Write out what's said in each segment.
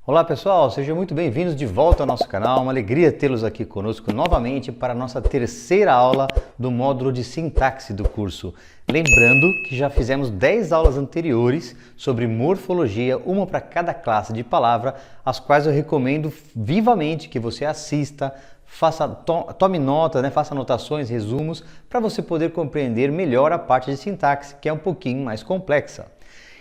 Olá pessoal, sejam muito bem-vindos de volta ao nosso canal, uma alegria tê-los aqui conosco novamente para a nossa terceira aula do módulo de sintaxe do curso. Lembrando que já fizemos 10 aulas anteriores sobre morfologia, uma para cada classe de palavra, as quais eu recomendo vivamente que você assista, tome nota, faça anotações, resumos, para você poder compreender melhor a parte de sintaxe, que é um pouquinho mais complexa.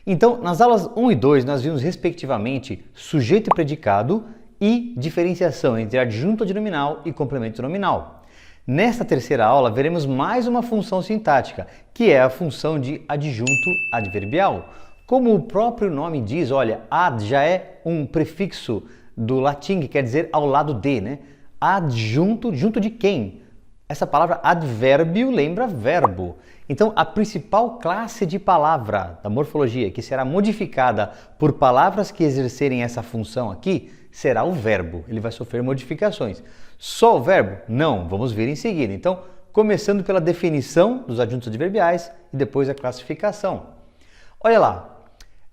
Então, nas aulas 1 e 2, nós vimos respectivamente sujeito e predicado e diferenciação entre adjunto adnominal e complemento nominal. Nesta terceira aula, veremos mais uma função sintática, que é a função de adjunto adverbial. Como o próprio nome diz, olha, ad já é um prefixo do latim, que quer dizer ao lado de, né? Adjunto, junto de quem? Essa palavra advérbio lembra verbo. Então, a principal classe de palavra da morfologia que será modificada por palavras que exercerem essa função aqui será o verbo. Ele vai sofrer modificações. Só o verbo? Não, vamos ver em seguida. Então, começando pela definição dos adjuntos adverbiais e depois a classificação. Olha lá,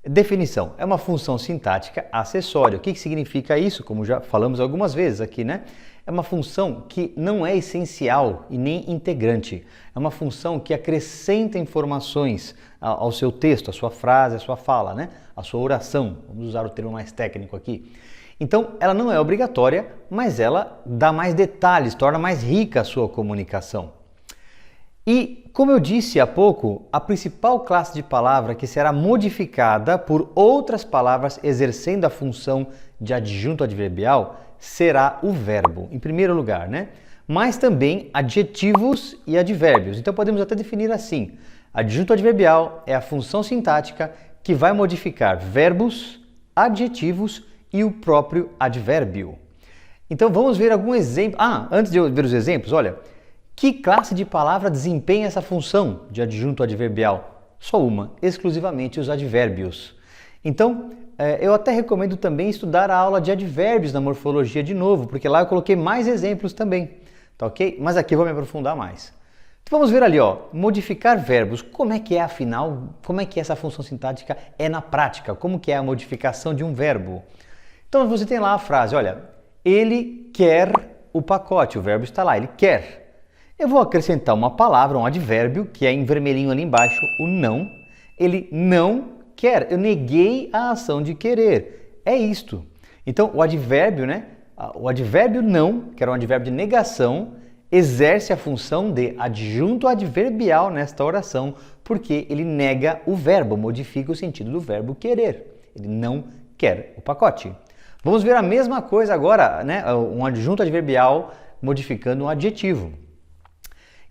definição é uma função sintática acessória. O que significa isso? Como já falamos algumas vezes aqui, né? É uma função que não é essencial e nem integrante. É uma função que acrescenta informações ao seu texto, à sua frase, à sua fala, né? À sua oração. Vamos usar o termo mais técnico aqui. Então, ela não é obrigatória, mas ela dá mais detalhes, torna mais rica a sua comunicação. E, como eu disse há pouco, a principal classe de palavra que será modificada por outras palavras exercendo a função de adjunto adverbial será o verbo, em primeiro lugar, né? Mas também adjetivos e advérbios. Então podemos até definir assim: adjunto adverbial é a função sintática que vai modificar verbos, adjetivos e o próprio advérbio. Então vamos ver algum exemplo. Antes de eu ver os exemplos, olha, que classe de palavra desempenha essa função de adjunto adverbial? Só uma, exclusivamente os advérbios. Então, eu até recomendo também estudar a aula de advérbios na morfologia de novo, porque lá eu coloquei mais exemplos também, tá ok? Mas aqui eu vou me aprofundar mais. Então vamos ver ali, ó, modificar verbos. Como é que é, afinal, como é que essa função sintática é na prática? Como que é a modificação de um verbo? Então você tem lá a frase, olha, ele quer o pacote, o verbo está lá, ele quer. Eu vou acrescentar uma palavra, um advérbio, que é em vermelhinho ali embaixo, o não. Ele não quer, eu neguei a ação de querer. É isto. Então, o advérbio, né? O advérbio não, que era um advérbio de negação, exerce a função de adjunto adverbial nesta oração, porque ele nega o verbo, modifica o sentido do verbo querer. Ele não quer o pacote. Vamos ver a mesma coisa agora, né? Um adjunto adverbial modificando um adjetivo.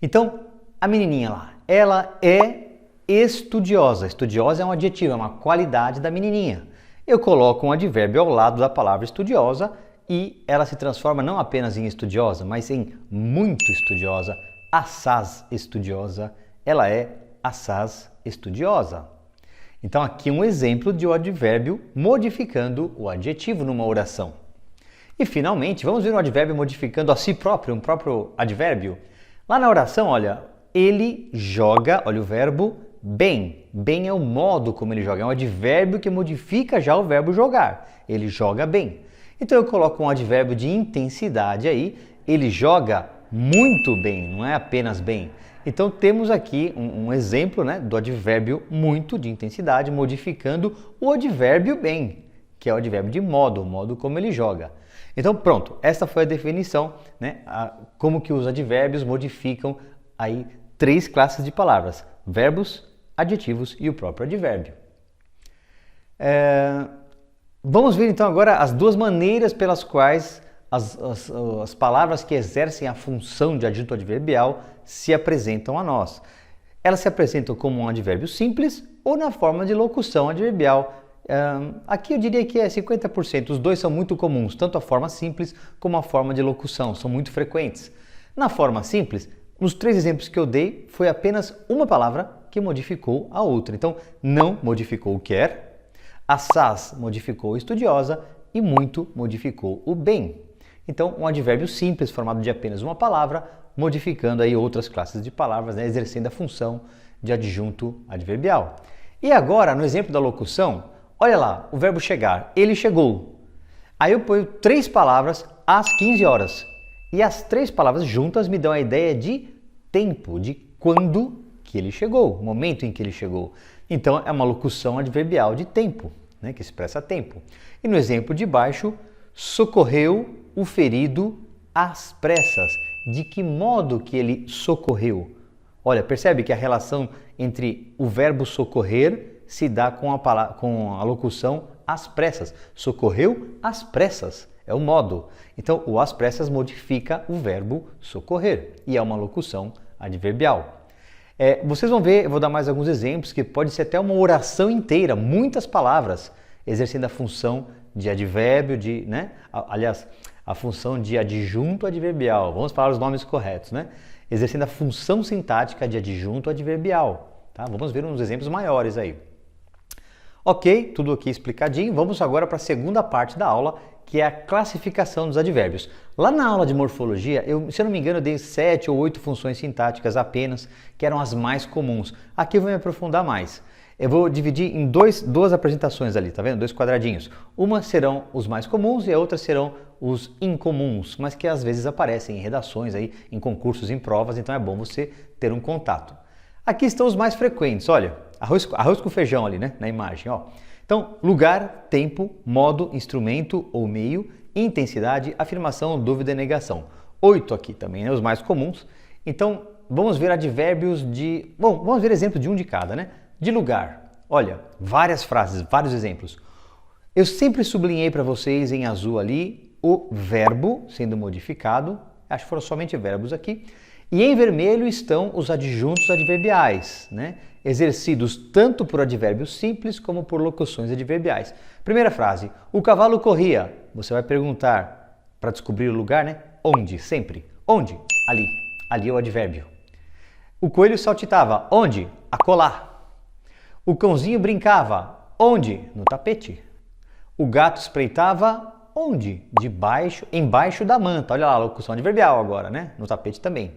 Então, a menininha lá, ela é estudiosa. Estudiosa é um adjetivo, é uma qualidade da menininha. Eu coloco um advérbio ao lado da palavra estudiosa e ela se transforma não apenas em estudiosa, mas em muito estudiosa, assaz estudiosa. Ela é assaz estudiosa. Então aqui um exemplo de um advérbio modificando o adjetivo numa oração. E finalmente, vamos ver um advérbio modificando a si próprio, um próprio advérbio. Lá na oração, olha, ele joga, olha o verbo, bem. Bem é o modo como ele joga, é um advérbio que modifica já o verbo jogar. Ele joga bem. Então eu coloco um advérbio de intensidade aí, ele joga muito bem, não é apenas bem. Então temos aqui um exemplo, né, do advérbio muito de intensidade modificando o advérbio bem, que é o advérbio de modo, o modo como ele joga. Então pronto, essa foi a definição, né, como que os advérbios modificam aí 3 classes de palavras: verbos, adjetivos e o próprio advérbio. Vamos ver então agora as 2 maneiras pelas quais as palavras que exercem a função de adjunto adverbial se apresentam a nós. Elas se apresentam como um advérbio simples ou na forma de locução adverbial. Aqui eu diria que é 50%. Os dois são muito comuns, tanto a forma simples como a forma de locução, são muito frequentes. Na forma simples, nos 3 exemplos que eu dei, foi apenas uma palavra que modificou a outra. Então, não modificou o quer, assaz modificou estudiosa e muito modificou o bem. Então, um advérbio simples, formado de apenas uma palavra, modificando aí outras classes de palavras, né, exercendo a função de adjunto adverbial. E agora, no exemplo da locução, olha lá, o verbo chegar, ele chegou. Aí eu ponho 3 palavras às 15 horas. E as 3 palavras juntas me dão a ideia de tempo, de quando que ele chegou, o momento em que ele chegou. Então é uma locução adverbial de tempo, né, que expressa tempo. E no exemplo de baixo, socorreu o ferido às pressas. De que modo que ele socorreu? Olha, percebe que a relação entre o verbo socorrer se dá com a locução às pressas. Socorreu às pressas, é o modo. Então, o às pressas modifica o verbo socorrer e é uma locução adverbial. Vocês vão ver, eu vou dar mais alguns exemplos, que pode ser até uma oração inteira, muitas palavras, exercendo a função de advérbio, aliás, a função de adjunto adverbial. Vamos falar os nomes corretos, né? Exercendo a função sintática de adjunto adverbial. Tá? Vamos ver uns exemplos maiores aí. Ok, tudo aqui explicadinho. Vamos agora para a segunda parte da aula, que é a classificação dos advérbios. Lá na aula de morfologia, se eu não me engano, eu dei 7 ou 8 funções sintáticas apenas, que eram as mais comuns. Aqui eu vou me aprofundar mais. Eu vou dividir em duas apresentações ali, tá vendo? 2 quadradinhos. Uma serão os mais comuns e a outra serão os incomuns, mas que às vezes aparecem em redações, aí, em concursos, em provas, então é bom você ter um contato. Aqui estão os mais frequentes, olha, arroz com feijão ali, né, na imagem, ó. Então, lugar, tempo, modo, instrumento ou meio, intensidade, afirmação, dúvida e negação. 8 aqui também, né, os mais comuns. Então, vamos ver advérbios de... Bom, vamos ver exemplo de um de cada, né? De lugar, olha, várias frases, vários exemplos. Eu sempre sublinhei para vocês em azul ali o verbo sendo modificado, acho que foram somente verbos aqui, e em vermelho estão os adjuntos adverbiais, né? Exercidos tanto por advérbios simples como por locuções adverbiais. Primeira frase, o cavalo corria. Você vai perguntar, para descobrir o lugar, né? Onde? Sempre. Onde? Ali. Ali é o advérbio. O coelho saltitava. Onde? Acolá. O cãozinho brincava. Onde? No tapete. O gato espreitava. Onde? Embaixo da manta. Olha lá a locução adverbial agora, né? No tapete também.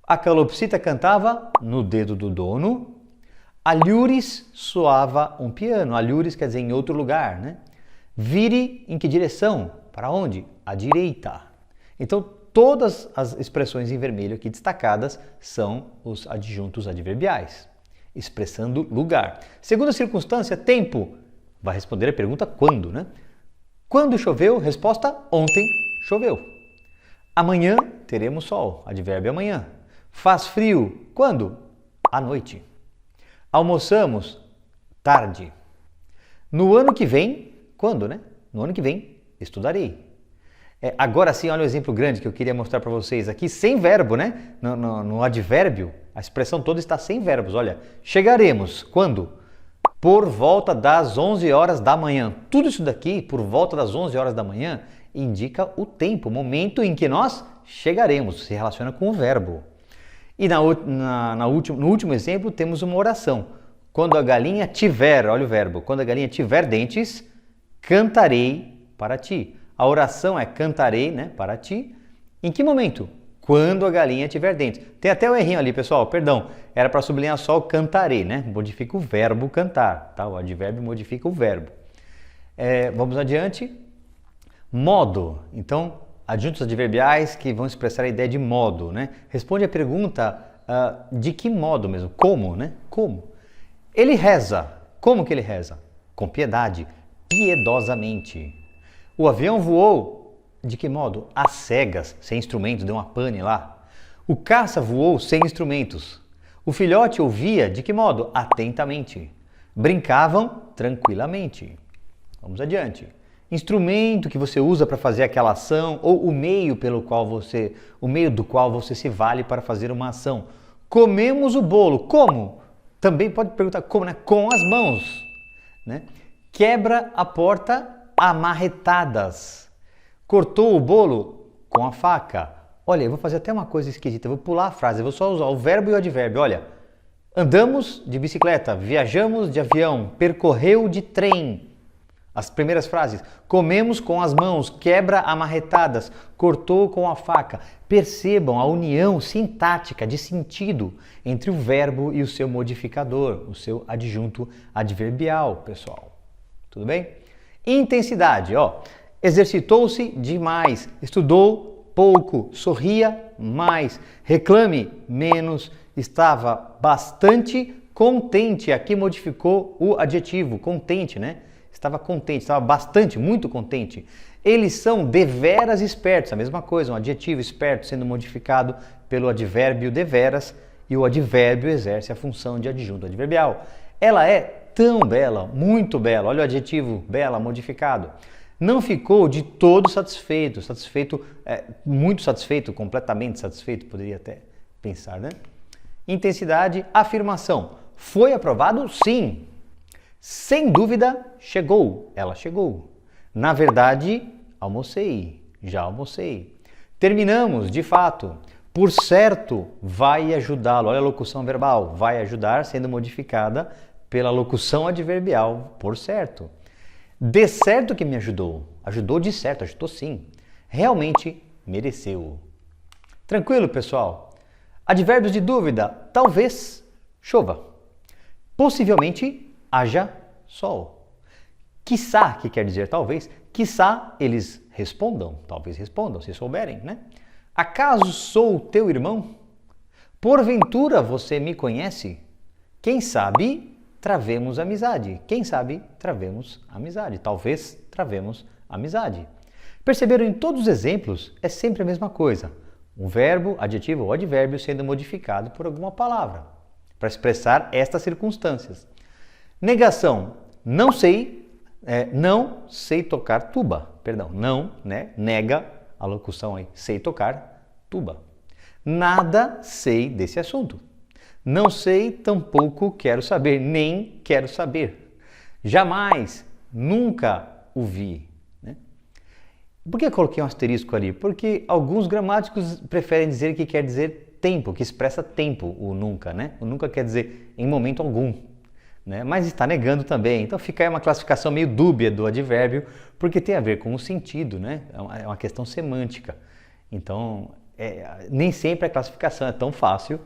A calopsita cantava no dedo do dono. Alhures soava um piano. Alhures quer dizer em outro lugar, né? Vire em que direção? Para onde? À direita. Então, todas as expressões em vermelho aqui destacadas são os adjuntos adverbiais, expressando lugar. Segunda circunstância, tempo. Vai responder a pergunta quando, né? Quando choveu? Resposta, ontem choveu. Amanhã teremos sol. Advérbio amanhã. Faz frio. Quando? À noite. Almoçamos? Tarde. No ano que vem, quando, né? No ano que vem, estudarei. Agora sim, olha o exemplo grande que eu queria mostrar para vocês aqui, sem verbo, né? No advérbio, a expressão toda está sem verbos. Olha, chegaremos. Quando? Por volta das 11 horas da manhã. Tudo isso daqui, por volta das 11 horas da manhã, indica o tempo, o momento em que nós chegaremos. Se relaciona com o verbo. E no último exemplo, temos uma oração. Quando a galinha tiver, olha o verbo, quando a galinha tiver dentes, cantarei para ti. A oração é cantarei, né, para ti. Em que momento? Quando a galinha tiver dentes. Tem até o errinho ali, pessoal, perdão. Era para sublinhar só o cantarei, né? Modifica o verbo cantar, tá? O advérbio modifica o verbo. Vamos adiante. Modo. Então, adjuntos adverbiais que vão expressar a ideia de modo, né? Responde a pergunta de que modo mesmo? Como, né? Como? Ele reza. Como que ele reza? Com piedade, piedosamente. O avião voou, de que modo? Às cegas, sem instrumentos, deu uma pane lá. O caça voou sem instrumentos. O filhote ouvia, de que modo? Atentamente. Brincavam tranquilamente. Vamos adiante. Instrumento que você usa para fazer aquela ação ou o meio do qual você se vale para fazer uma ação. Comemos o bolo. Como? Também pode perguntar como, né? Com as mãos, né? Quebra a porta a marretadas. Cortou o bolo com a faca. Olha, eu vou fazer até uma coisa esquisita, eu vou pular a frase, eu vou só usar o verbo e o advérbio. Olha, andamos de bicicleta, viajamos de avião, percorreu de trem. As primeiras frases, comemos com as mãos, quebra a marretadas, cortou com a faca. Percebam a união sintática de sentido entre o verbo e o seu modificador, o seu adjunto adverbial, pessoal. Tudo bem? Intensidade, ó. Exercitou-se demais, estudou pouco, sorria mais, reclame menos, estava bastante contente. Aqui modificou o adjetivo, contente, né? Estava contente, estava bastante, muito contente. Eles são deveras espertos, a mesma coisa, um adjetivo esperto sendo modificado pelo advérbio deveras e o advérbio exerce a função de adjunto adverbial. Ela é tão bela, muito bela, olha o adjetivo bela modificado. Não ficou de todo satisfeito, muito satisfeito, completamente satisfeito, poderia até pensar, né? Intensidade, afirmação. Foi aprovado? Sim. Sem dúvida, chegou. Ela chegou. Na verdade, almocei. Já almocei. Terminamos, de fato. Por certo, vai ajudá-lo. Olha a locução verbal. Vai ajudar sendo modificada pela locução adverbial, por certo. De certo que me ajudou. Ajudou de certo, ajudou sim. Realmente mereceu. Tranquilo, pessoal? Advérbios de dúvida. Talvez chova. Possivelmente haja sol. Quiçá, que quer dizer talvez, quiçá eles respondam. Talvez respondam, se souberem, né? Acaso sou teu irmão? Porventura você me conhece? Quem sabe travemos amizade. Quem sabe travemos amizade. Talvez travemos amizade. Perceberam em todos os exemplos? É sempre a mesma coisa. Um verbo, adjetivo ou advérbio sendo modificado por alguma palavra para expressar estas circunstâncias. Negação. Não sei tocar tuba. Perdão, não, né? Nega a locução aí. Sei tocar tuba. Nada sei desse assunto. Não sei, tampouco quero saber, nem quero saber. Jamais, nunca o vi. Né? Por que eu coloquei um asterisco ali? Porque alguns gramáticos preferem dizer que quer dizer tempo, que expressa tempo, o nunca. Né? O nunca quer dizer em momento algum. Né? Mas está negando também. Então fica aí uma classificação meio dúbia do advérbio, porque tem a ver com o sentido, né? É uma questão semântica. Então, nem sempre a classificação é tão fácil.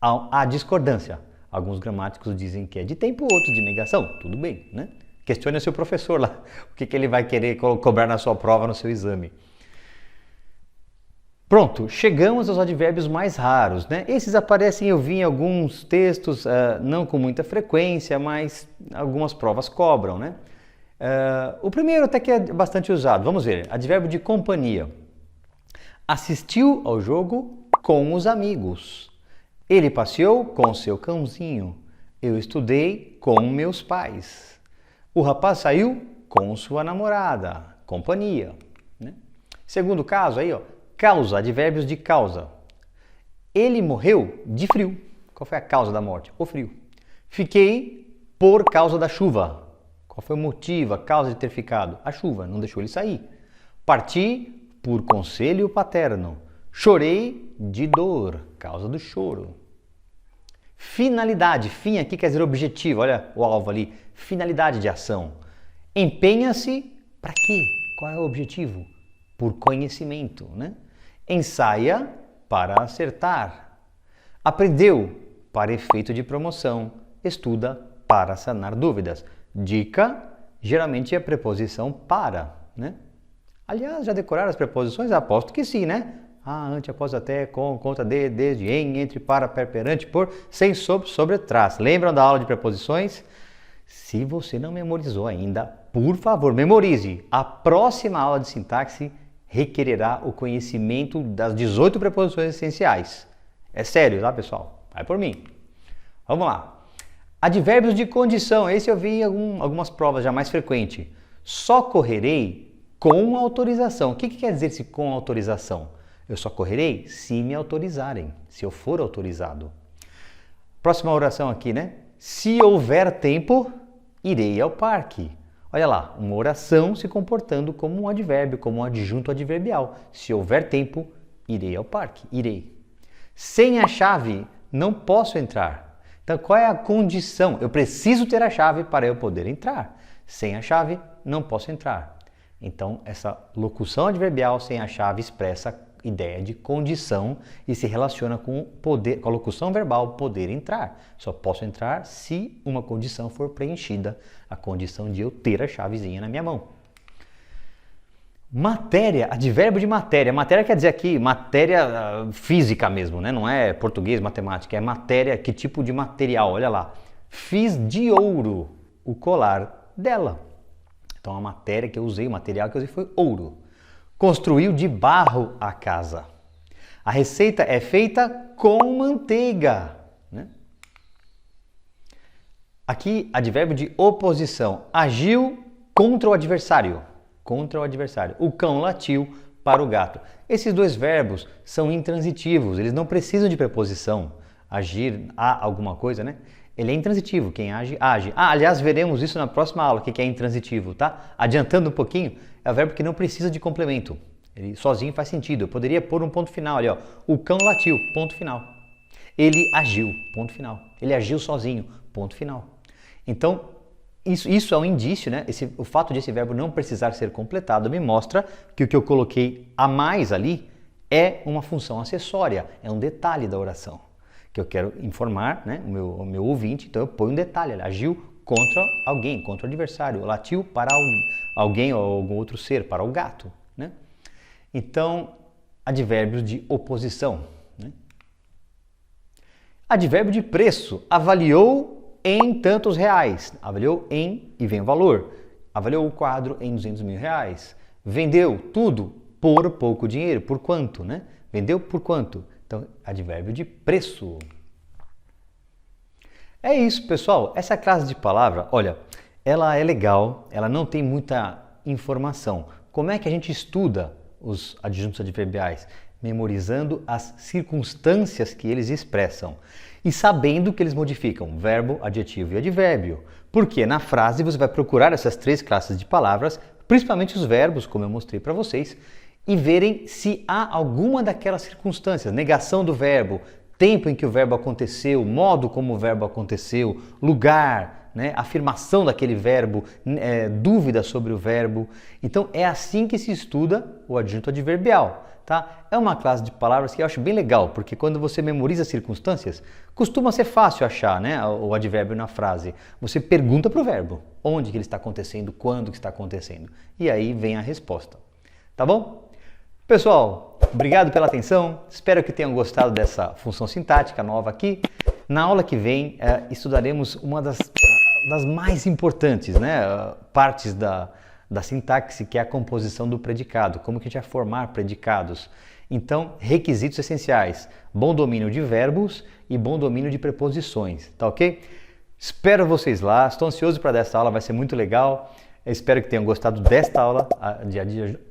Há discordância. Alguns gramáticos dizem que é de tempo, outros de negação. Tudo bem, né? Questione o seu professor lá. O que ele vai querer cobrar na sua prova, no seu exame. Pronto, chegamos aos advérbios mais raros, né? Esses aparecem, eu vi em alguns textos, não com muita frequência, mas algumas provas cobram, né? O primeiro até que é bastante usado. Vamos ver. Advérbio de companhia. Assistiu ao jogo com os amigos. Ele passeou com seu cãozinho. Eu estudei com meus pais. O rapaz saiu com sua namorada. Companhia. Né? Segundo caso aí, ó, causa, advérbios de causa. Ele morreu de frio. Qual foi a causa da morte? O frio. Fiquei por causa da chuva. Qual foi o motivo, a causa de ter ficado? A chuva, não deixou ele sair. Parti por conselho paterno. Chorei de dor, causa do choro. Finalidade, fim aqui quer dizer objetivo, olha o alvo ali. Finalidade de ação. Empenha-se para quê? Qual é o objetivo? Por conhecimento, né? Ensaia para acertar. Aprendeu para efeito de promoção. Estuda para sanar dúvidas. Dica, geralmente é a preposição para, né? Aliás, já decoraram as preposições? Aposto que sim, né? Ante, após, até, com, contra, de, desde, em, entre, para, perante, por, sem, sobre, trás. Lembram da aula de preposições? Se você não memorizou ainda, por favor, memorize. A próxima aula de sintaxe requererá o conhecimento das 18 preposições essenciais. É sério, tá, pessoal? Vai por mim. Vamos lá. Advérbios de condição. Esse eu vi em algumas provas já mais frequente. Só correrei com autorização. O que quer dizer esse com autorização? Eu só correrei se me autorizarem, se eu for autorizado. Próxima oração aqui, né? Se houver tempo, irei ao parque. Olha lá, uma oração se comportando como um advérbio, como um adjunto adverbial. Se houver tempo, irei ao parque. Irei. Sem a chave, não posso entrar. Então, qual é a condição? Eu preciso ter a chave para eu poder entrar. Sem a chave, não posso entrar. Então, essa locução adverbial sem a chave expressa ideia de condição e se relaciona com poder, com a locução verbal poder entrar. Só posso entrar se uma condição for preenchida, a condição de eu ter a chavezinha na minha mão. Matéria, advérbio de matéria. Matéria quer dizer aqui matéria física mesmo, né? Não é português, matemática, é matéria, que tipo de material? Olha lá. Fiz de ouro o colar dela. Então a matéria que eu usei, o material que eu usei foi ouro. Construiu de barro a casa. A receita é feita com manteiga, né? Aqui, advérbio de oposição. Agiu contra o adversário. Contra o adversário. O cão latiu para o gato. Esses dois verbos são intransitivos, eles não precisam de preposição. Agir a alguma coisa, né? Ele é intransitivo, quem age, age. Aliás, veremos isso na próxima aula, o que é intransitivo, tá? Adiantando um pouquinho, é o verbo que não precisa de complemento. Ele sozinho faz sentido. Eu poderia pôr um ponto final ali, ó. O cão latiu, ponto final. Ele agiu, ponto final. Ele agiu sozinho, ponto final. Então, isso é um indício, né? O fato de esse verbo não precisar ser completado me mostra que o que eu coloquei a mais ali é uma função acessória, é um detalhe da oração, que eu quero informar, né, o meu ouvinte, então eu ponho um detalhe, ele agiu contra alguém, contra o adversário, latiu para alguém ou algum outro ser, para o gato, né? Então, advérbios de oposição, né? Advérbio de preço, avaliou em tantos reais, avaliou em e vem o valor, avaliou o quadro em 200 mil reais, vendeu tudo por pouco dinheiro, por quanto, né? Vendeu por quanto? Então, advérbio de preço. É isso, pessoal. Essa classe de palavra, olha, ela é legal, ela não tem muita informação. Como é que a gente estuda os adjuntos adverbiais? Memorizando as circunstâncias que eles expressam e sabendo que eles modificam verbo, adjetivo e advérbio. Porque na frase você vai procurar essas três classes de palavras, principalmente os verbos, como eu mostrei para vocês, e verem se há alguma daquelas circunstâncias, negação do verbo, tempo em que o verbo aconteceu, modo como o verbo aconteceu, lugar, né, afirmação daquele verbo, dúvida sobre o verbo. Então é assim que se estuda o adjunto adverbial. Tá? É uma classe de palavras que eu acho bem legal, porque quando você memoriza circunstâncias, costuma ser fácil achar, né, o advérbio na frase. Você pergunta para o verbo, onde que ele está acontecendo, quando que está acontecendo, e aí vem a resposta. Tá bom? Pessoal, obrigado pela atenção, espero que tenham gostado dessa função sintática nova aqui. Na aula que vem, estudaremos uma das mais importantes, né, partes da sintaxe, que é a composição do predicado, como que a gente vai formar predicados. Então, requisitos essenciais, bom domínio de verbos e bom domínio de preposições, tá ok? Espero vocês lá, estou ansioso para essa aula, vai ser muito legal. Eu espero que tenham gostado desta aula de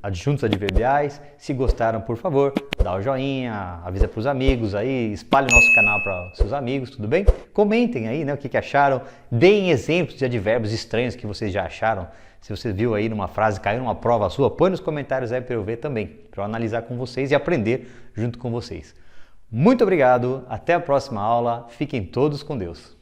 adjuntos adverbiais. Se gostaram, por favor, dá o joinha, avisa para os amigos aí, espalhe o nosso canal para seus amigos, tudo bem? Comentem aí, né, o que acharam, deem exemplos de advérbios estranhos que vocês já acharam. Se você viu aí numa frase, caiu numa prova sua, põe nos comentários aí para eu ver também, para eu analisar com vocês e aprender junto com vocês. Muito obrigado, até a próxima aula, fiquem todos com Deus.